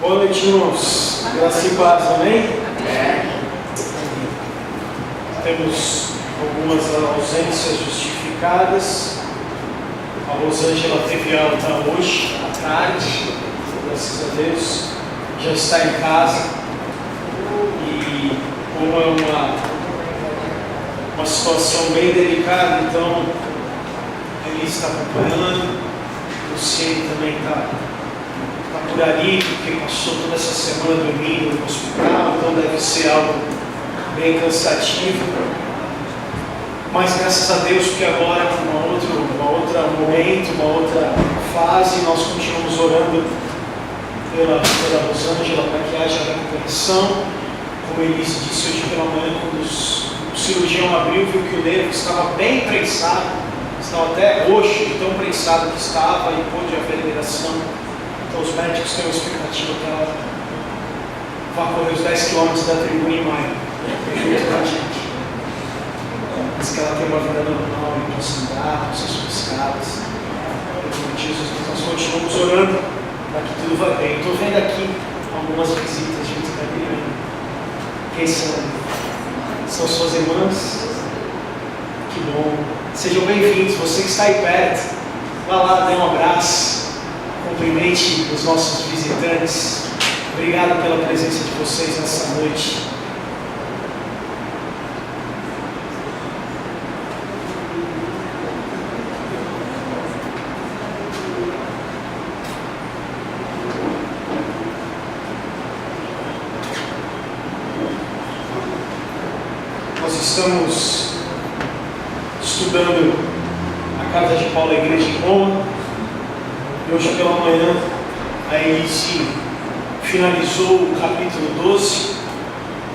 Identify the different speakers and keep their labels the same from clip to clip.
Speaker 1: Boa noite, irmãos. Graça e paz, amém? Temos algumas ausências justificadas. A Rosângela teve alta hoje, à tarde, graças a Deus. Já está em casa. E como é uma situação bem delicada, então ele está acompanhando. O Luciene também está por ali, porque passou toda essa semana dormindo no hospital, então deve ser algo bem cansativo. Mas graças a Deus, porque agora uma outra momento, uma outra fase, nós continuamos orando pela Rosângela para que haja recuperação. Como Elise disse hoje pela manhã, quando o cirurgião abriu, viu que o nervo estava bem prensado, estava até roxo, de tão prensado que estava, e pôde haver liberação. Então os médicos têm uma expectativa que ela vá correr os 10 km da tribuna em maio, junto com a gente. Diz que ela tem uma vida normal, e possa andar, possa subir escadas. Em Jesus, nós continuamos orando para que tudo vá bem. Estou vendo aqui algumas visitas de Adriana. Quem são? São suas irmãs? Que bom. Sejam bem-vindos. Você que está aí perto, vá lá, dê um abraço. Cumprimente os nossos visitantes. Obrigado pela presença de vocês nessa noite. Nós estamos estudando a carta de Paulo à igreja em Roma. Hoje pela manhã, a Elise finalizou o capítulo 12,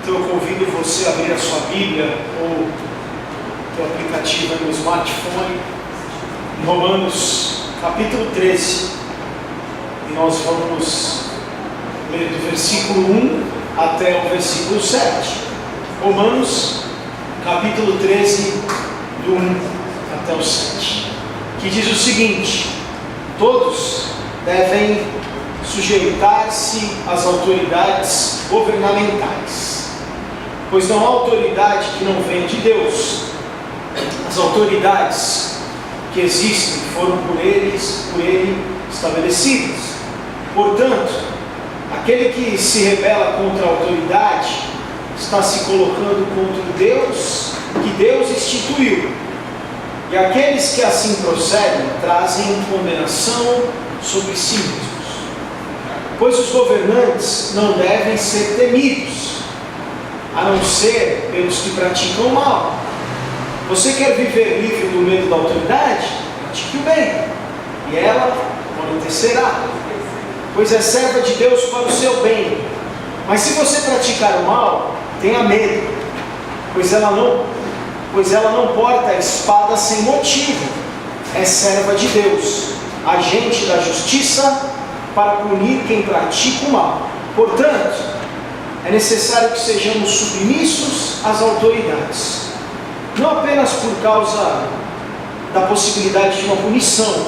Speaker 1: então eu convido você a abrir a sua Bíblia ou o aplicativo no smartphone, em Romanos capítulo 13, e nós vamos ler do versículo 1 até o versículo 7. Romanos capítulo 13, do 1 até o 7, que diz o seguinte: todos devem sujeitar-se às autoridades governamentais, pois não há autoridade que não venha de Deus. As autoridades que existem foram por ele estabelecidas. Portanto, aquele que se rebela contra a autoridade está se colocando contra o Deus que Deus instituiu. E aqueles que assim procedem trazem condenação sobre si mesmos. Pois os governantes não devem ser temidos, a não ser pelos que praticam o mal. Você quer viver livre do medo da autoridade? Pratique o bem, e ela o acontecerá, pois é serva de Deus para o seu bem. Mas se você praticar o mal, tenha medo, pois ela não porta a espada sem motivo, é serva de Deus, agente da justiça para punir quem pratica o mal. Portanto, é necessário que sejamos submissos às autoridades, não apenas por causa da possibilidade de uma punição,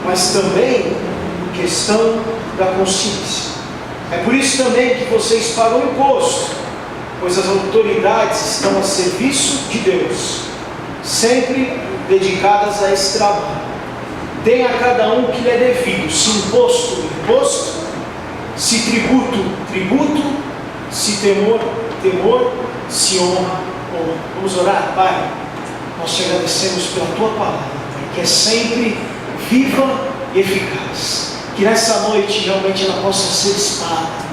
Speaker 1: mas também por questão da consciência. É por isso também que vocês pagam imposto, pois as autoridades estão a serviço de Deus, sempre dedicadas a esse trabalho. Deem a cada um o que lhe é devido, se imposto, imposto, se tributo, tributo, se temor, temor, se honra, honra. Vamos orar, Pai. Nós te agradecemos pela Tua palavra, Pai, que é sempre viva e eficaz. Que nessa noite realmente ela possa ser espada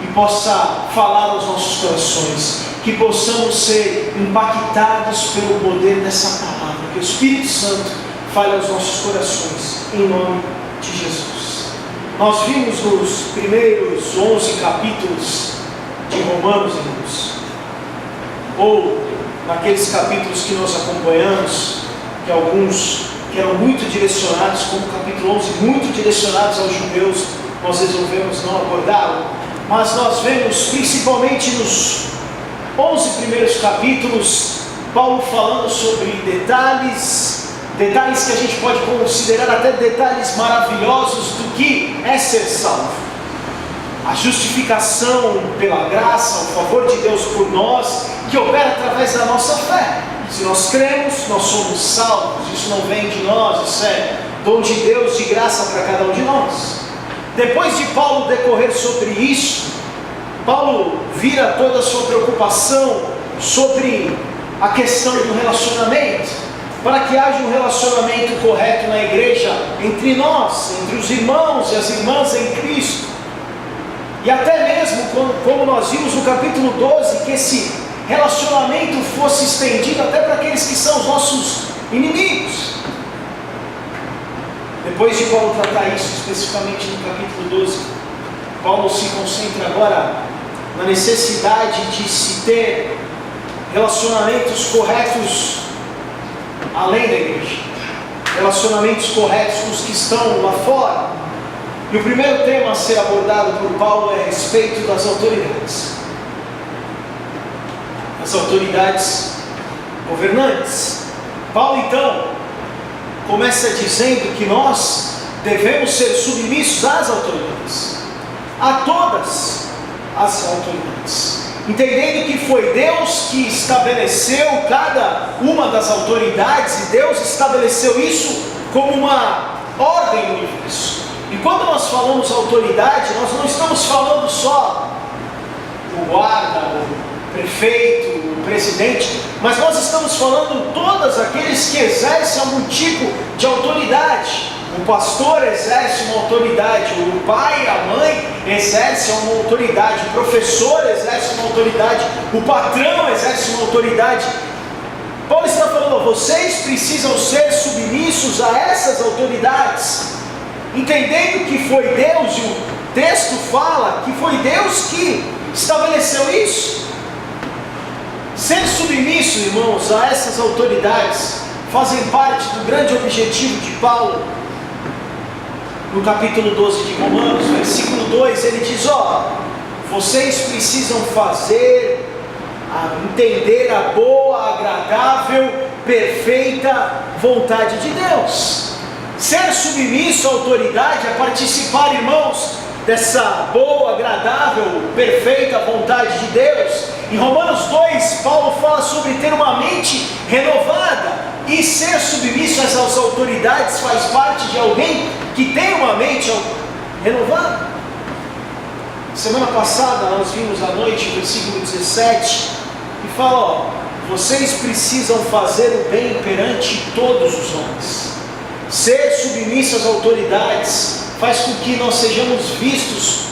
Speaker 1: e possa falar aos nossos corações, que possamos ser impactados pelo poder dessa palavra, que o Espírito Santo fale aos nossos corações, em nome de Jesus. Nós vimos nos primeiros 11 capítulos de Romanos, irmãos, ou naqueles capítulos que nós acompanhamos, que alguns que eram muito direcionados, como o capítulo 11, muito direcionados aos judeus, nós resolvemos não abordá-lo. Mas nós vemos principalmente nos 11 primeiros capítulos, Paulo falando sobre detalhes que a gente pode considerar até detalhes maravilhosos do que é ser salvo. a justificação pela graça, o favor de Deus por nós, que opera através da nossa fé. Se nós cremos, nós somos salvos. Isso não vem de nós, isso é dom de Deus de graça para cada um de nós. Depois de Paulo decorrer sobre isso, Paulo vira toda a sua preocupação sobre a questão do relacionamento, para que haja um relacionamento correto na igreja, entre nós, entre os irmãos e as irmãs em Cristo. E até mesmo, como nós vimos no capítulo 12, que esse relacionamento fosse estendido até para aqueles que são os nossos inimigos. Depois de Paulo tratar isso especificamente no capítulo 12, Paulo se concentra agora na necessidade de se ter relacionamentos corretos além da igreja, relacionamentos corretos com os que estão lá fora. E o primeiro tema a ser abordado por Paulo é a respeito das autoridades. As autoridades governantes. Paulo então começa dizendo que nós devemos ser submissos às autoridades, a todas as autoridades, entendendo que foi Deus que estabeleceu cada uma das autoridades, e Deus estabeleceu isso como uma ordem no universo. E quando nós falamos autoridade, nós não estamos falando só do guarda, do prefeito, do presidente, mas nós estamos falando todos aqueles que exercem algum tipo de autoridade. O pastor exerce uma autoridade, o pai, a mãe exerce uma autoridade, o professor exerce uma autoridade, o patrão exerce uma autoridade. Paulo está falando, vocês precisam ser submissos a essas autoridades, entendendo que foi Deus, e o texto fala que foi Deus que estabeleceu isso. Ser submisso, irmãos, a essas autoridades fazem parte do grande objetivo de Paulo. No capítulo 12 de Romanos, versículo 2, ele diz, vocês precisam entender a boa, agradável, perfeita vontade de Deus. Ser submisso à autoridade é participar, irmãos, dessa boa, agradável, perfeita vontade de Deus. Em Romanos 2, Paulo fala sobre ter uma mente renovada, e ser submisso a essas autoridades faz parte de alguém que tem uma mente renovada. Semana passada nós vimos à noite o versículo 17, que fala, vocês precisam fazer o bem perante todos os homens. Ser submisso às autoridades faz com que nós sejamos vistos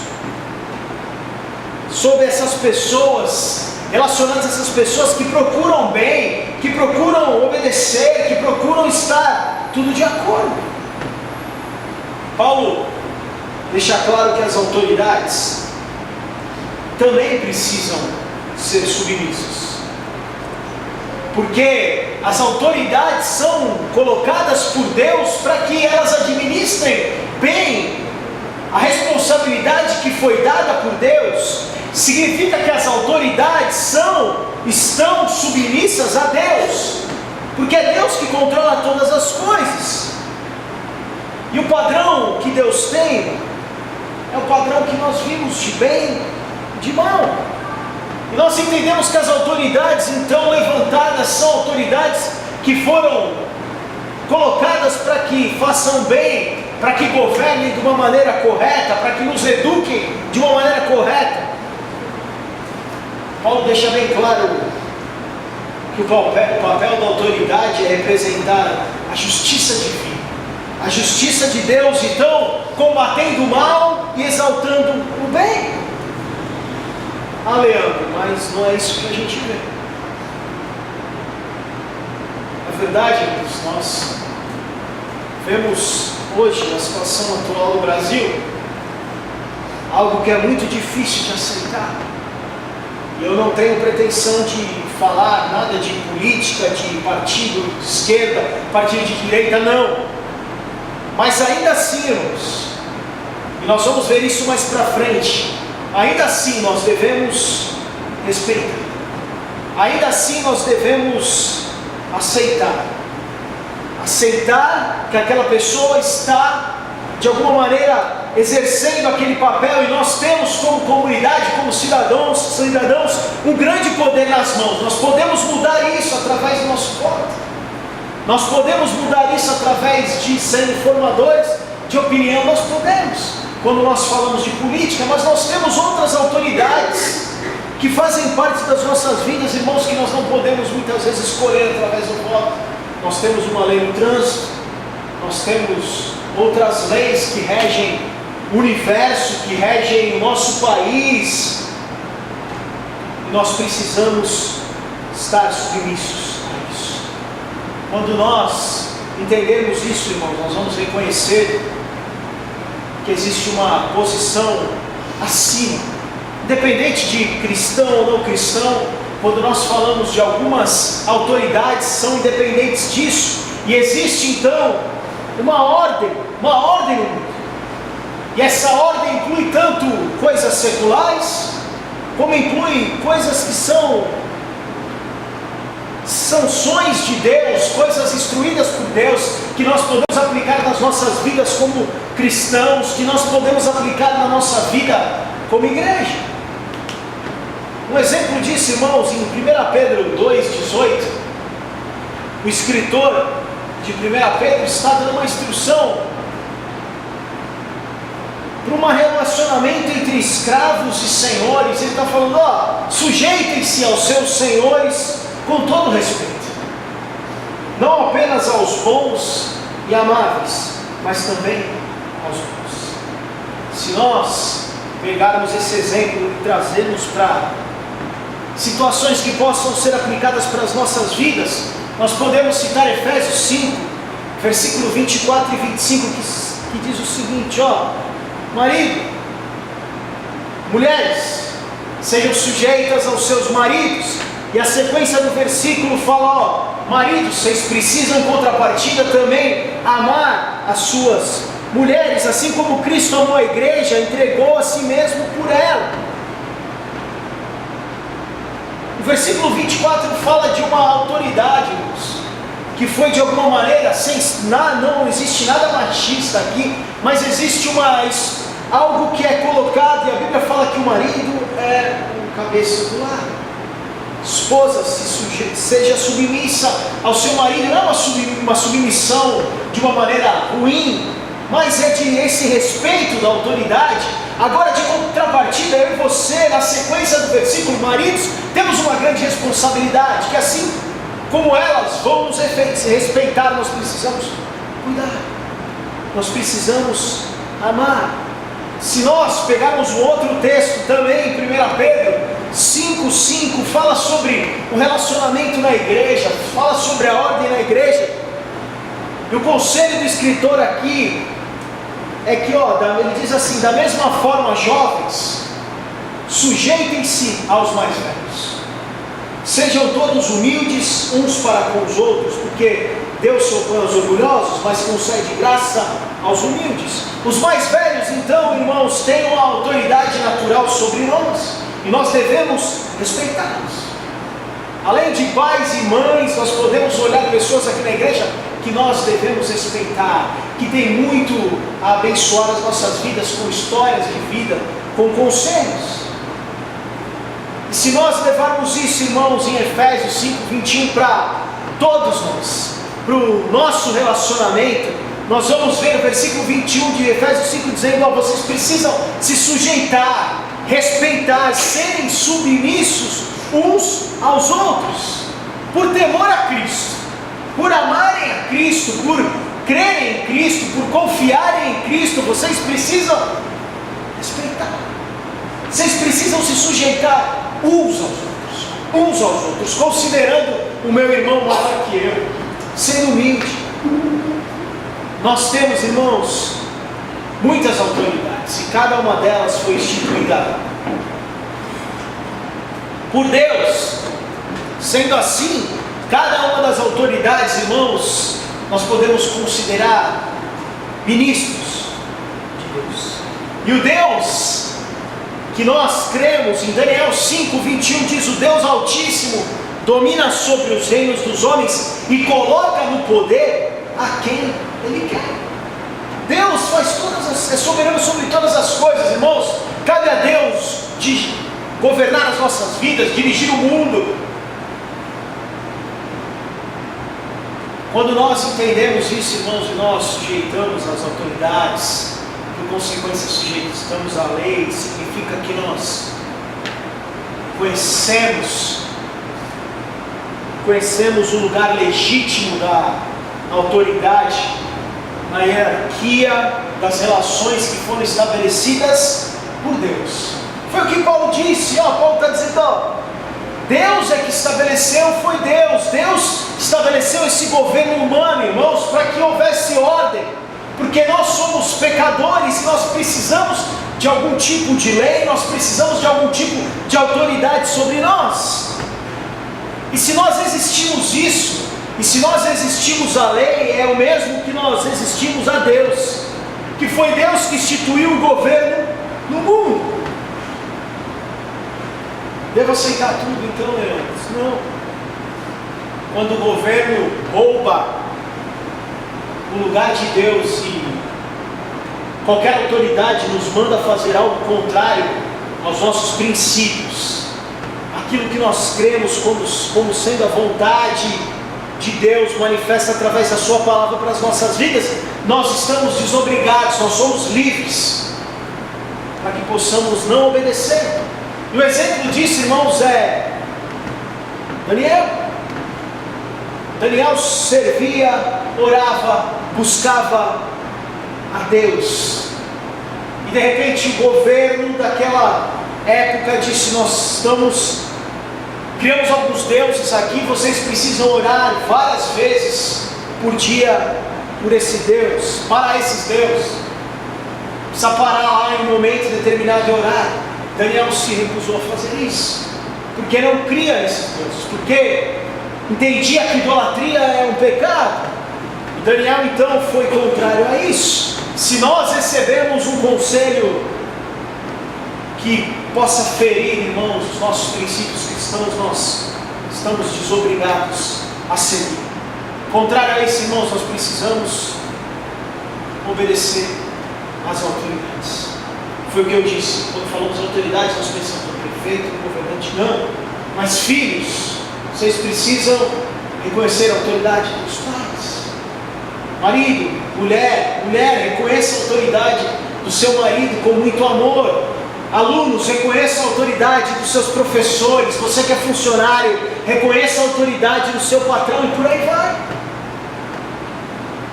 Speaker 1: sobre essas pessoas, relacionados a essas pessoas que procuram bem, que procuram obedecer, que procuram estar tudo de acordo. Paulo deixa claro que as autoridades também precisam ser submissas, porque as autoridades são colocadas por Deus para que elas administrem bem a responsabilidade que foi dada por Deus. Significa que as autoridades estão submissas a Deus, porque é Deus que controla todas as coisas. E o padrão que Deus tem é o padrão que nós vimos de bem e de mal. E nós entendemos que as autoridades então levantadas são autoridades que foram colocadas para que façam bem, para que governem de uma maneira correta, para que nos eduquem de uma maneira correta. Paulo deixa bem claro que o papel da autoridade é representar a justiça divina, a justiça de Deus, então combatendo o mal e exaltando o bem. Leandro, mas não é isso que a gente vê. Na verdade, nós vemos hoje, na situação atual do Brasil, algo que é muito difícil de aceitar. E eu não tenho pretensão de falar nada de política, de partido de esquerda, partido de direita, não. Mas ainda assim, irmãos, e nós vamos ver isso mais para frente, ainda assim nós devemos respeitar, ainda assim nós devemos aceitar que aquela pessoa está de alguma maneira exercendo aquele papel, e nós temos como comunidade, como cidadãos, um grande poder nas mãos. Nós podemos mudar isso através do nosso voto. Nós podemos mudar isso através de sendo formadores de opinião. Nós podemos, quando nós falamos de política, mas nós temos outras autoridades que fazem parte das nossas vidas, irmãos, que nós não podemos muitas vezes escolher através do voto. Nós temos uma lei no trânsito, nós temos outras leis que regem o universo, que regem o nosso país, e nós precisamos estar submissos a isso. Quando nós entendermos isso, irmãos, nós vamos reconhecer que existe uma posição acima, independente de cristão ou não cristão. Quando nós falamos de algumas autoridades, são independentes disso, e existe então uma ordem no mundo, e essa ordem inclui tanto coisas seculares, como inclui coisas que são sanções de Deus, coisas instruídas por Deus, que nós podemos aplicar nas nossas vidas como cristãos, que nós podemos aplicar na nossa vida como igreja. Um exemplo disso, irmãos, em 1 Pedro 2,18, o escritor de 1 Pedro está dando uma instrução para um relacionamento entre escravos e senhores. Ele está falando, sujeitem-se aos seus senhores com todo respeito, não apenas aos bons e amáveis, mas também aos bons. Se nós pegarmos esse exemplo e trazermos para situações que possam ser aplicadas para as nossas vidas, nós podemos citar Efésios 5, versículo 24 e 25, que diz o seguinte, marido, mulheres, sejam sujeitas aos seus maridos. E a sequência do versículo fala, maridos, vocês precisam em contrapartida também amar as suas mulheres, assim como Cristo amou a igreja, entregou a si mesmo por ela. O versículo 24 fala de uma autoridade, irmãos, que foi de alguma maneira, não existe nada machista aqui, mas existe algo que é colocado, e a Bíblia fala que o marido é o cabeça do lar. Esposa, seja submissa ao seu marido, não é uma submissão de uma maneira ruim, mas é de esse respeito da autoridade. Agora, de contrapartida, eu e você, na sequência do versículo, maridos, temos uma grande responsabilidade, que assim como elas vão nos respeitar, nós precisamos cuidar, nós precisamos amar. Se nós pegarmos um outro texto também, em 1 Pedro 5,5, fala sobre o relacionamento na igreja, fala sobre a ordem na igreja. E o conselho do escritor aqui é que, ele diz assim, da mesma forma, jovens, sujeitem-se aos mais velhos. Sejam todos humildes uns para com os outros, porque Deus se opõe aos orgulhosos, mas concede graça aos humildes. Os mais velhos, então, irmãos, têm uma autoridade natural sobre nós, e nós devemos respeitá-los. Além de pais e mães, nós podemos olhar pessoas aqui na igreja que nós devemos respeitar, que tem muito a abençoar as nossas vidas com histórias de vida, com conselhos. E se nós levarmos isso, irmãos, em Efésios 5:21 para todos nós, para o nosso relacionamento, nós vamos ver o versículo 21 de Efésios 5 dizendo, vocês precisam se sujeitar, respeitar, serem submissos uns aos outros, por temor a Cristo, por amarem a Cristo, por crerem em Cristo, por confiarem em Cristo. Vocês precisam respeitar, vocês precisam se sujeitar uns aos outros, considerando o meu irmão maior que eu, sendo humilde. Nós temos, irmãos, muitas autoridades, e cada uma delas foi instituída por Deus. Sendo assim, cada uma das autoridades, irmãos, nós podemos considerar ministros de Deus. E o Deus que nós cremos, em Daniel 5:21 diz, o Deus Altíssimo domina sobre os reinos dos homens e coloca no poder a quem Ele quer. Deus é soberano sobre todas as coisas, irmãos. Cabe a Deus de governar as nossas vidas, dirigir o mundo. Quando nós entendemos isso, irmãos, e nós sujeitamos as autoridades, por consequência sujeitamos à lei, significa que nós conhecemos o lugar legítimo da autoridade na hierarquia das relações que foram estabelecidas por Deus. Foi o que Paulo disse. Paulo está dizendo, Deus é que estabeleceu, foi Deus estabeleceu esse governo humano, irmãos, para que houvesse ordem, porque nós somos pecadores e nós precisamos de algum tipo de lei, nós precisamos de algum tipo de autoridade sobre nós. E se nós existimos isso, e se nós existimos a lei, é o mesmo que nós existimos a Deus, que foi Deus que instituiu o governo no mundo. Devo aceitar tudo então, irmãos? Não. Quando o governo rouba o lugar de Deus e qualquer autoridade nos manda fazer algo contrário aos nossos princípios, aquilo que nós cremos como sendo a vontade de Deus manifesta através da sua palavra para as nossas vidas, nós estamos desobrigados, nós somos livres para que possamos não obedecer. E o exemplo disso, irmãos, é Daniel servia, orava, buscava a Deus. E de repente o governo daquela época disse: nós criamos alguns deuses aqui, vocês precisam orar várias vezes por dia por esse Deus, para esses deuses. Precisa parar lá em um momento determinado de orar. Daniel se recusou a fazer isso, porque não cria nesses deuses, porque entendia que idolatria é um pecado. E Daniel então foi contrário a isso. Se nós recebemos um conselho que possa ferir, irmãos, os nossos princípios cristãos, nós estamos desobrigados a seguir. Contrário a isso, irmãos, nós precisamos obedecer às autoridades. Foi o que eu disse, quando falamos autoridades, nós pensamos no prefeito, no governante, não. Mas filhos, vocês precisam reconhecer a autoridade dos pais. Marido, mulher, reconheça a autoridade do seu marido com muito amor. Alunos, reconheça a autoridade dos seus professores. Você que é funcionário, reconheça a autoridade do seu patrão, e por aí vai.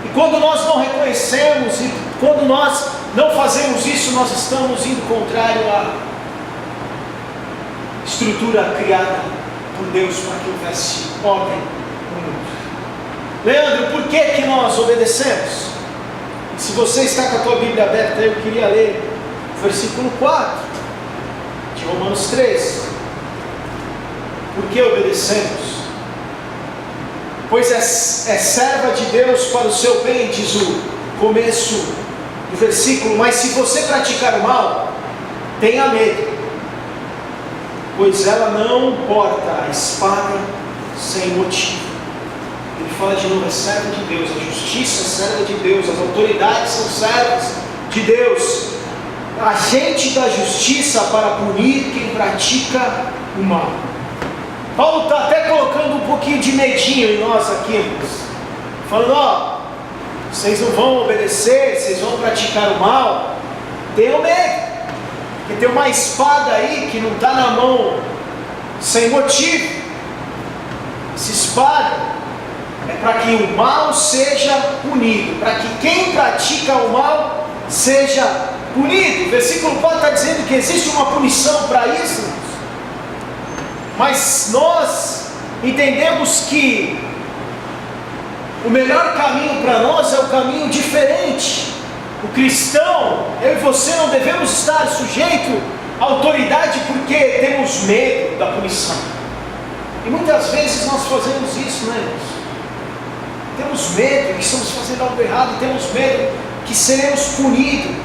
Speaker 1: E quando nós não reconhecemos, e quando nós não fazemos isso, nós estamos indo contrário à estrutura criada por Deus para que houvesse ordem no mundo. Leandro, por que nós obedecemos? E se você está com a tua Bíblia aberta, eu queria ler o versículo 4 de Romanos 3. Por que obedecemos? Pois é serva de Deus para o seu bem, diz o começo do versículo. Mas se você praticar o mal, tenha medo, pois ela não porta a espada sem motivo. Ele fala de novo, é serva de Deus, a justiça é serva de Deus, as autoridades são servas de Deus, agente da justiça para punir quem pratica o mal. Paulo está até colocando um pouquinho de medinho em nós aqui, irmãos, falando, vocês não vão obedecer, vocês vão praticar o mal, tenham medo, porque tem uma espada aí que não está na mão sem motivo. Essa espada é para que o mal seja punido, para que quem pratica o mal seja punido. O versículo 4 está dizendo que existe uma punição para isso, mas nós entendemos que o melhor caminho para nós é o caminho diferente. O cristão, eu e você não devemos estar sujeito à autoridade porque temos medo da punição. E muitas vezes nós fazemos isso, né, irmãos? Temos medo que estamos fazendo algo errado, temos medo que seremos punidos.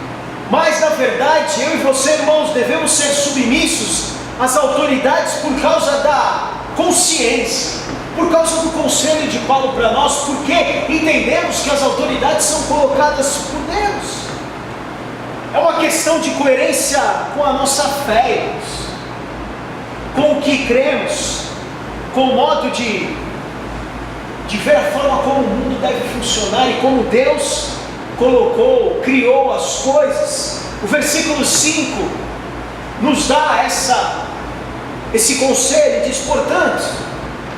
Speaker 1: Mas na verdade, eu e você, irmãos, devemos ser submissos às autoridades por causa da consciência. por causa do conselho de Paulo para nós, porque entendemos que as autoridades são colocadas por Deus. É uma questão de coerência com a nossa fé, irmãos, com o que cremos, com o modo de ver a forma como o mundo deve funcionar e como Deus colocou, criou as coisas. O versículo 5 nos dá esse conselho e diz: portanto,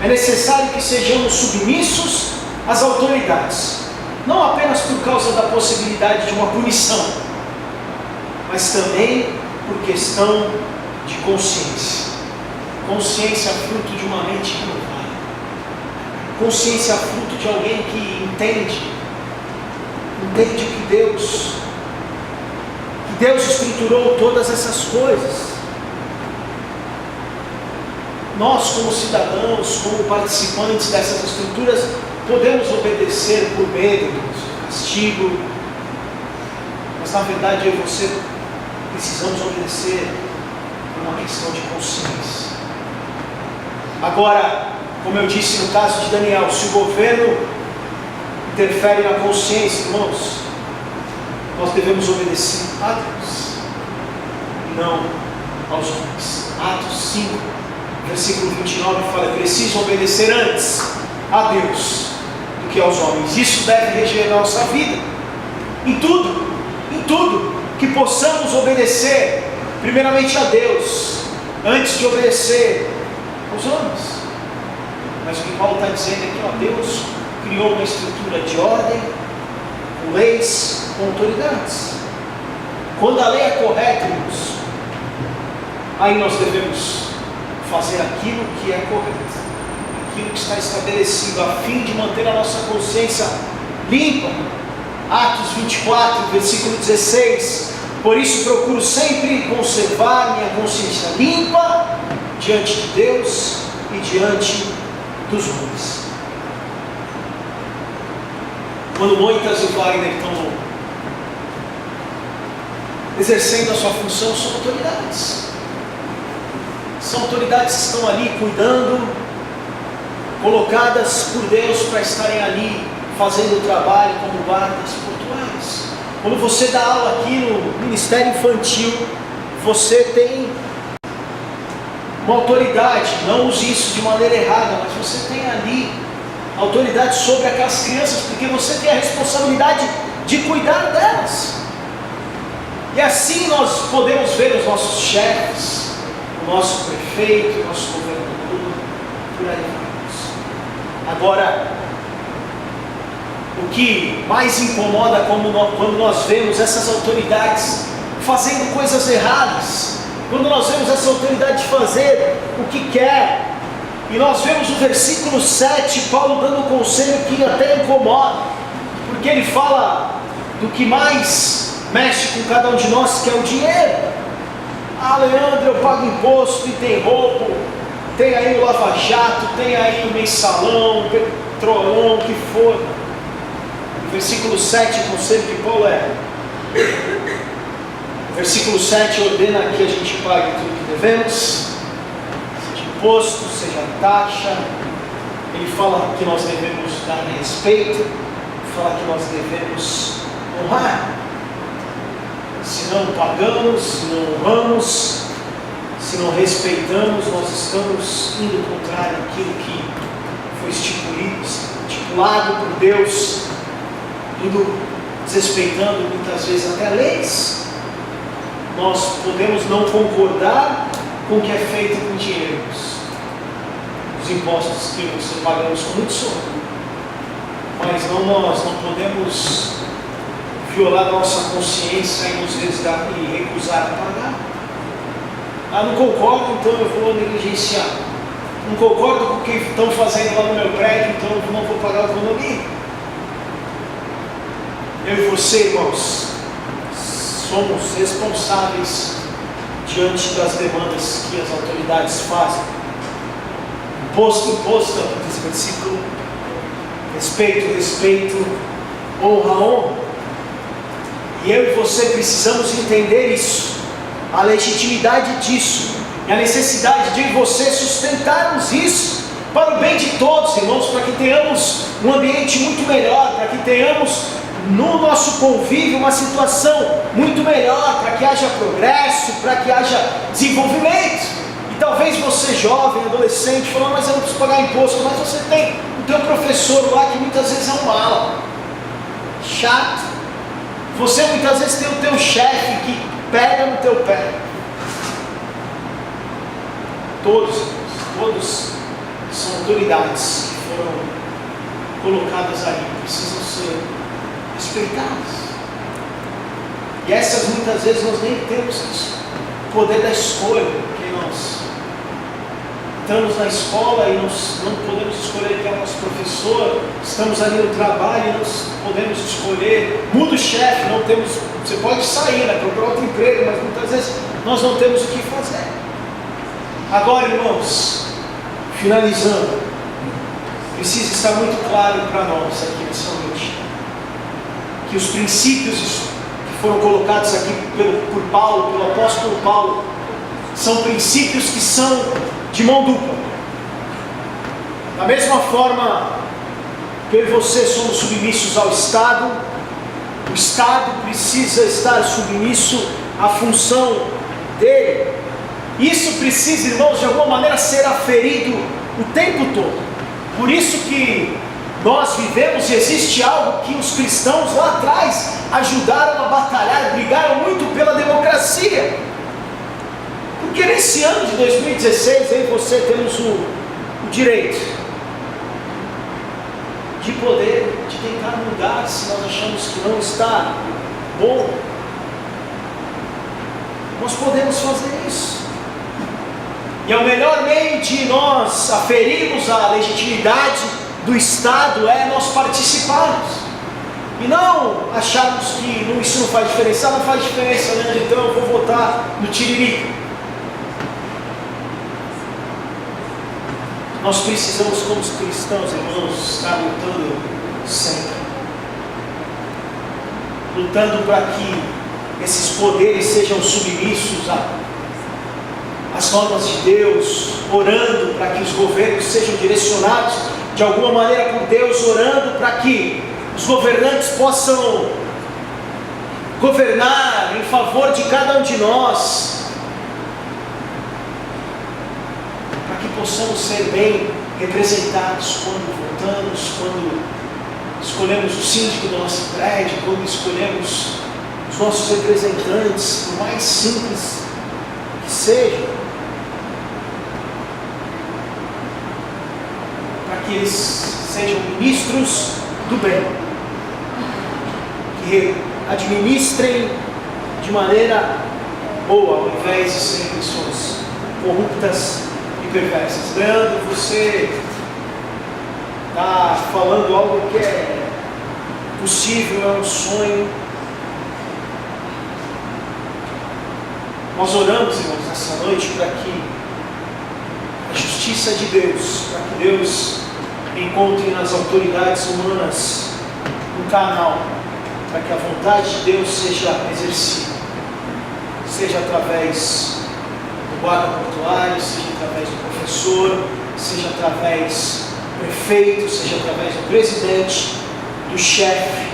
Speaker 1: é necessário que sejamos submissos às autoridades, não apenas por causa da possibilidade de uma punição, mas também por questão de consciência. Consciência fruto de uma mente renovada. Consciência fruto de alguém que entende que Deus estruturou todas essas coisas. Nós, como cidadãos, como participantes dessas estruturas, podemos obedecer por medo do castigo, mas na verdade eu e você precisamos obedecer por uma questão de consciência. Agora, como eu disse no caso de Daniel, se o governo interfere na consciência, irmãos, nós devemos obedecer a Deus, não aos homens. Atos 5, versículo 29 fala: preciso obedecer antes a Deus do que aos homens. Isso deve reger a nossa vida, em tudo que possamos obedecer primeiramente a Deus, antes de obedecer aos homens. Mas o que Paulo está dizendo é que Deus criou uma estrutura de ordem, com leis, com autoridades. Quando a lei é correta, irmãos, aí nós devemos fazer aquilo que é correto, aquilo que está estabelecido, a fim de manter a nossa consciência limpa. Atos 24, versículo 16: por isso procuro sempre conservar minha consciência limpa diante de Deus e diante dos homens. Quando Moitas e o Wagner estão exercendo a sua função, são autoridades. São autoridades que estão ali cuidando, colocadas por Deus para estarem ali fazendo o trabalho como guardas portuários. Quando você dá aula aqui no Ministério Infantil, você tem uma autoridade. Não use isso de maneira errada, mas você tem ali autoridade sobre aquelas crianças, porque você tem a responsabilidade de cuidar delas. E assim nós podemos ver os nossos chefes, o nosso prefeito, o nosso governador, por aí vamos. Agora, o que mais incomoda quando nós vemos essas autoridades fazendo coisas erradas, quando nós vemos essa autoridade fazer o que quer, e nós vemos o versículo 7, Paulo dando um conselho que até incomoda, porque ele fala do que mais mexe com cada um de nós, que é o dinheiro. Ah, Leandro, eu pago imposto e tem roubo, tem aí o Lava Jato, tem aí o mensalão, petrolão, o que for. O versículo 7, o conselho de Paulo é: o versículo 7 ordena que a gente pague tudo que devemos, seja imposto, seja taxa. Ele fala que nós devemos dar respeito, fala que nós devemos honrar. Se não pagamos, se não honramos, se não respeitamos, nós estamos indo contrário àquilo que foi estipulado por Deus, indo desrespeitando muitas vezes até leis. Nós podemos não concordar com o que é feito com dinheiro, os impostos que nós pagamos com muito sono, mas nós não podemos violar nossa consciência e nos resgatar e recusar a pagar. Ah, não concordo, então eu vou negligenciar. Não concordo com o que estão fazendo lá no meu prédio, então eu não vou pagar o condomínio. Eu e você, irmãos, somos responsáveis diante das demandas que as autoridades fazem. Imposto, diz o versículo. Respeito, honra. E eu e você precisamos entender isso, a legitimidade disso, e a necessidade de eu e você sustentarmos isso, para o bem de todos, irmãos, para que tenhamos um ambiente muito melhor, para que tenhamos no nosso convívio uma situação muito melhor, para que haja progresso, para que haja desenvolvimento. E talvez você jovem, adolescente, falando, mas eu não preciso pagar imposto, mas você tem o teu professor lá que muitas vezes é um mala, chato. Você muitas vezes tem o teu chefe que pega no teu pé. Todos são autoridades que foram colocadas ali, precisam ser respeitadas. E essas muitas vezes nós nem temos o poder da escolha, porque nós estamos na escola e nós não podemos escolher quem é o nosso professor, estamos ali no trabalho e nós podemos escolher, muda o chefe, não temos, você pode sair, né, procurar outro emprego, mas muitas vezes nós não temos o que fazer. Agora, irmãos, finalizando, precisa estar muito claro para nós aqui nessa noite, que os princípios que foram colocados aqui por Paulo, pelo apóstolo Paulo, são princípios que são de mão dupla. Da mesma forma que eu e você somos submissos ao Estado, o Estado precisa estar submisso à função dele. Isso precisa, irmãos, de alguma maneira ser aferido o tempo todo. Por isso que nós vivemos e existe algo que os cristãos lá atrás ajudaram a batalhar, brigaram muito pela democracia. Porque nesse ano de 2016, eu e você temos o direito de poder, de tentar mudar se nós achamos que não está bom. Nós podemos fazer isso. E é o melhor meio de nós aferirmos a legitimidade do Estado é nós participarmos. E não acharmos que isso não faz diferença. Não faz diferença, né? Então eu vou votar no Tiririca. Nós precisamos, como cristãos, irmãos, estar lutando sempre. Lutando para que esses poderes sejam submissos às normas de Deus, orando para que os governos sejam direcionados de alguma maneira por Deus, orando para que os governantes possam governar em favor de cada um de nós, para que possamos ser bem representados quando votamos, quando escolhemos o síndico do nosso prédio, quando escolhemos os nossos representantes, por mais simples que seja, para que eles sejam ministros do bem, que administrem de maneira boa, ao invés de serem pessoas corruptas e perversas. Leandro, você está falando algo que é possível, é um sonho. Nós oramos, irmãos, nessa noite para que a justiça de Deus, para que Deus encontre nas autoridades humanas um canal, para que a vontade de Deus seja exercida, seja através do guarda portuário, seja através do professor, seja através do prefeito, seja através do presidente, do chefe,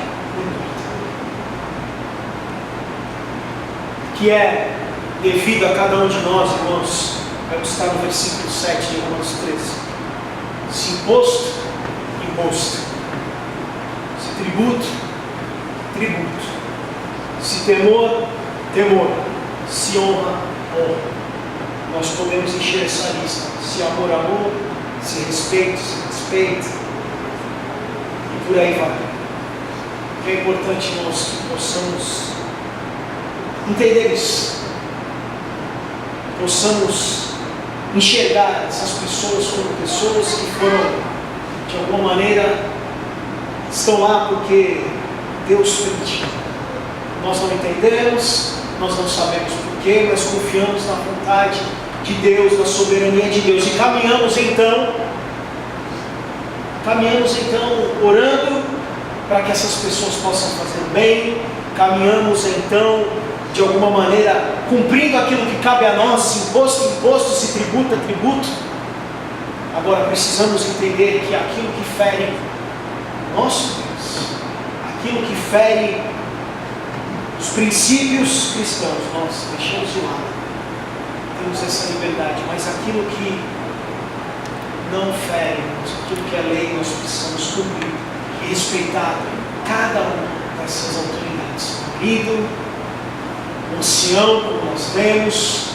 Speaker 1: que é devido a cada um de nós, irmãos. Vamos estar no versículo 7 de Romanos 13. Se imposto, imposto. Se tributo, tributo. Se temor, temor. Se honra, honra. Nós podemos encher essa lista. Se amor, amor. Se respeito, respeito. E por aí vai. O que é importante, irmãos, que possamos entender isso. Possamos enxergar essas pessoas como pessoas que foram, de alguma maneira, estão lá porque Deus permitiu. Nós não entendemos, nós não sabemos porquê, mas confiamos na vontade de Deus, na soberania de Deus. E caminhamos então orando para que essas pessoas possam fazer bem. Caminhamos então de alguma maneira, cumprindo aquilo que cabe a nós, se imposto, imposto, se tributa, tributo. Agora precisamos entender que aquilo que fere nosso Deus, aquilo que fere os princípios cristãos, nós deixamos de lado. Temos essa liberdade, mas aquilo que não fere, aquilo que é lei, nós precisamos cumprir e respeitar cada uma dessas autoridades. O marido, o ancião, como nós temos,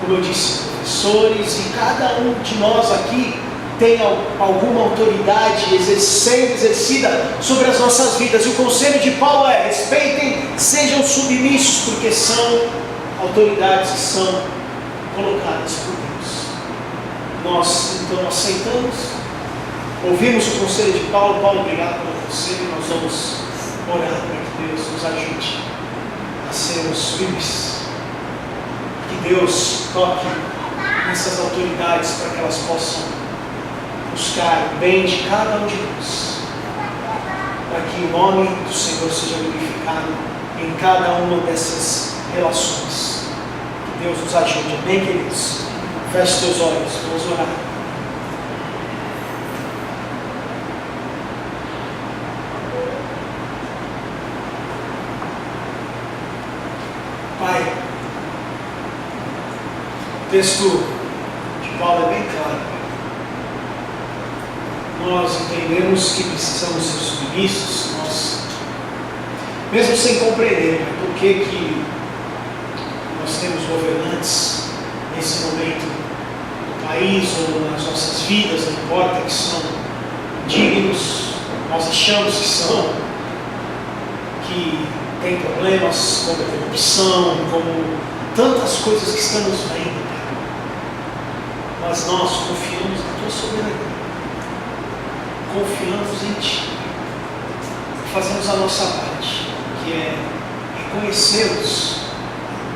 Speaker 1: como eu disse, professores, e cada um de nós aqui tem alguma autoridade sendo exercida sobre as nossas vidas. E o conselho de Paulo é: respeitem, sejam submissos, porque são autoridades que são colocadas por Deus. Nós então aceitamos, ouvimos o conselho de Paulo. Paulo, obrigado pelo conselho. Nós vamos orar para que Deus nos ajude a sermos firmes, que Deus toque nessas autoridades para que elas possam buscar o bem de cada um de nós, para que o nome do Senhor seja glorificado em cada uma dessas relações. Que Deus nos ajude. Amém, queridos? Feche teus olhos, vamos orar. Pai, o texto de Paulo é bem claro. Nós entendemos que precisamos ser submissos, nós, mesmo sem compreender por que nós temos governantes nesse momento no país ou nas nossas vidas, não importa, que são dignos, nós achamos que são, que tem problemas como a corrupção, como tantas coisas que estamos vendo, mas nós confiamos na tua soberania. Confiamos em Ti, fazemos a nossa parte, que é reconhecê-los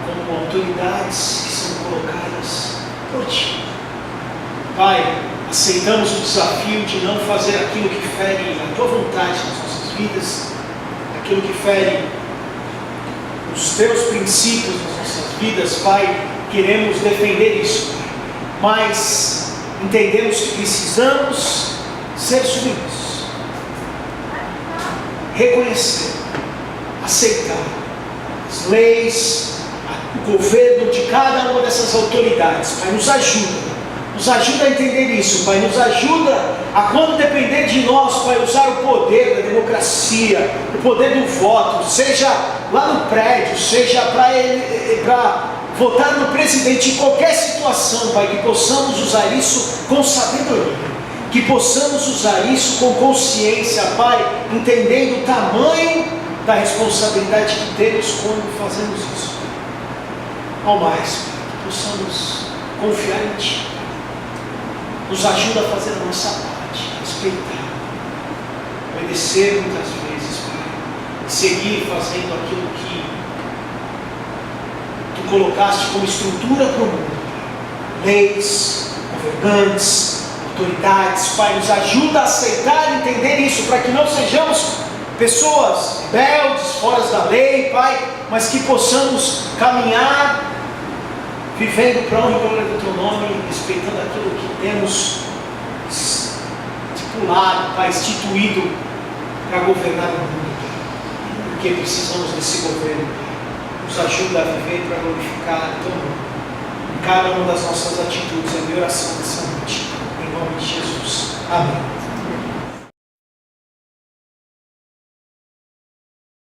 Speaker 1: como autoridades que são colocadas por Ti. Pai, aceitamos o desafio de não fazer aquilo que fere a Tua vontade nas nossas vidas, aquilo que fere os Teus princípios nas nossas vidas. Pai, queremos defender isso, mas entendemos que precisamos ser submissos, reconhecer, aceitar as leis, o governo de cada uma dessas autoridades. Pai, nos ajuda a entender isso, Pai, nos ajuda a, quando depender de nós, Pai, usar o poder da democracia, o poder do voto, seja lá no prédio, seja para votar no presidente, em qualquer situação, Pai, que possamos usar isso com sabedoria. Que possamos usar isso com consciência, Pai, entendendo o tamanho da responsabilidade que temos quando fazemos isso. Ao mais, Pai, que possamos confiar em Ti. Nos ajuda a fazer a nossa parte, respeitar, obedecer muitas vezes, Pai, e seguir fazendo aquilo que Tu colocaste como estrutura para o mundo. Leis, governantes, autoridades. Pai, nos ajuda a aceitar e entender isso, para que não sejamos pessoas rebeldes, fora da lei, Pai, mas que possamos caminhar vivendo para a honra e glória do Teu nome, respeitando aquilo que temos estipulado, Pai, instituído para governar o mundo, porque precisamos desse governo, Pai. Nos ajuda a viver para glorificar o Teu nome em cada uma das nossas atitudes. É a minha oração nessa noite. Em nome de Jesus. Amém.